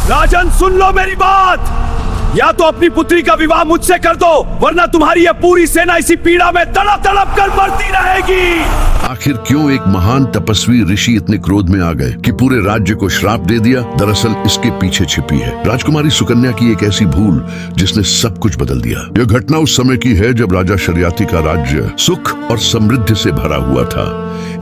राजन, सुन लो मेरी बात। या तो अपनी पुत्री का विवाह मुझसे कर दो, वरना तुम्हारी यह पूरी सेना इसी पीड़ा में तड़प तड़प कर मरती रहेगी। आखिर क्यों एक महान तपस्वी ऋषि इतने क्रोध में आ गए कि पूरे राज्य को श्राप दे दिया? दरअसल इसके पीछे छिपी है राजकुमारी सुकन्या की एक ऐसी भूल जिसने सब कुछ बदल दिया। यह घटना उस समय की है जब राजा शरियाती का राज्य सुख और समृद्धि से भरा हुआ था।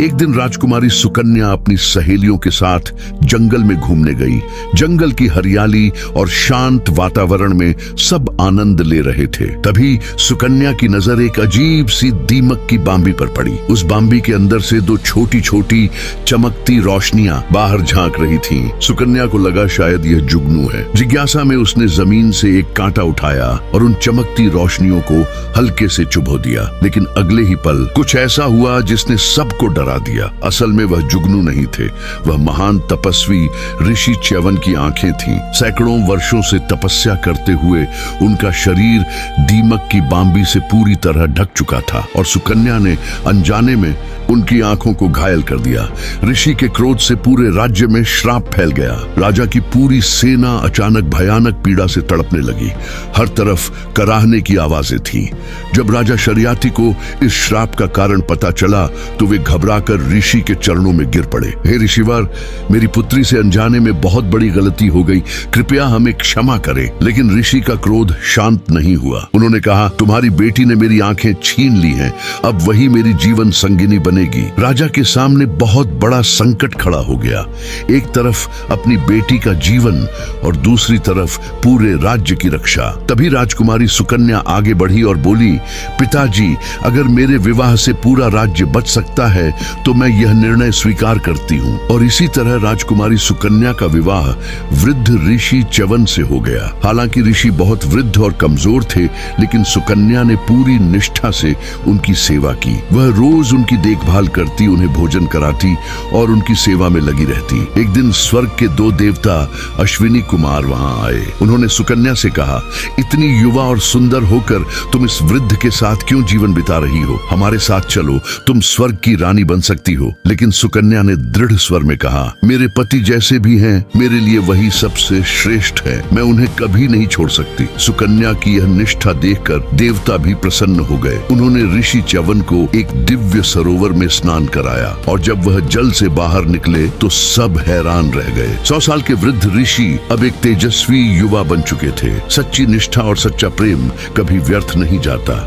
एक दिन राजकुमारी सुकन्या अपनी सहेलियों के साथ जंगल में घूमने गई। जंगल की हरियाली और शांत वातावरण में सब आनंद ले रहे थे। तभी सुकन्या की नजर एक अजीब सी दीमक की बांबी पर पड़ी। उस बांबी के अंदर से दो छोटी छोटी चमकती रोशनियां बाहर झांक रही थीं। सुकन्या को लगा शायद यह जुगनू है। जिज्ञासा में उसने जमीन से एक कांटा उठाया और उन चमकती रोशनियों को हल्के से चुभो दिया। लेकिन अगले ही पल कुछ ऐसा हुआ जिसने सबको डरा दिया। असल में वह जुगनू नहीं थे, वह महान तपस्वी ऋषि च्यवन की आंखें थीं। सैकड़ों वर्षों से तपस्या करते हुए उनका शरीर दीमक की बांबी से पूरी तरह ढक चुका था और सुकन्या ने अनजाने में उनकी आंखों को घायल कर दिया। ऋषि के क्रोध से पूरे राज्य में श्राप फैल गया। राजा की पूरी सेना अचानक भयानक पीड़ा से तड़पने लगी। हर तरफ कराहने की आवाजें थीं। जब राजा शरियाती को इस श्राप का कारण पता चला तो वे घबराकर ऋषि के चरणों में गिर पड़े। हे ऋषिवर, मेरी पुत्री से अनजाने में बहुत बड़ी गलती हो गई, कृपया हमें क्षमा करें। लेकिन ऋषि का क्रोध शांत नहीं हुआ। उन्होंने कहा, तुम्हारी बेटी ने मेरी आंखें छीन ली हैं, अब वही मेरी जीवन संगिनी बनेगी। राजा के सामने बहुत बड़ा संकट खड़ा हो गया। एक तरफ अपनी बेटी का जीवन और दूसरी तरफ पूरे राज्य की रक्षा। तभी राजकुमारी सुकन्या आगे बढ़ी और बोली, पिताजी, अगर मेरे विवाह से पूरा राज्य बच सकता है तो मैं यह निर्णय स्वीकार करती हूँ। और इसी तरह राजकुमारी सुकन्या का विवाह वृद्ध ऋषि च्यवन से हो गया। हालांकि ऋषि बहुत वृद्ध और कमजोर थे, लेकिन सुकन्या ने पूरी निष्ठा से उनकी सेवा की। वह रोज उनकी देखभाल करती, उन्हें भोजन कराती और उनकी सेवा में लगी रहती। एक दिन स्वर्ग के दो देवता अश्विनी कुमार वहां आए। उन्होंने सुकन्या से कहा, इतनी युवा और सुंदर होकर तुम इस वृद्ध के साथ क्यों जीवन बिता रही हो? हमारे साथ चलो, तुम स्वर्ग की रानी बन सकती हो। लेकिन सुकन्या ने दृढ़ स्वर में कहा, मेरे पति जैसे भी हैं, मेरे लिए वही सबसे श्रेष्ठ है। मैं उन्हें कभी नहीं छोड़ सकती। सुकन्या की यह निष्ठा देखकर देवता भी प्रसन्न हो गए। उन्होंने ऋषि च्यवन को एक दिव्य सरोवर में स्नान कराया और जब वह जल से बाहर निकले तो सब हैरान रह गए। 100 साल के वृद्ध ऋषि अब एक तेजस्वी युवा बन चुके थे। सच्ची निष्ठा और सच्चा प्रेम कभी व्यर्थ नहीं जाता।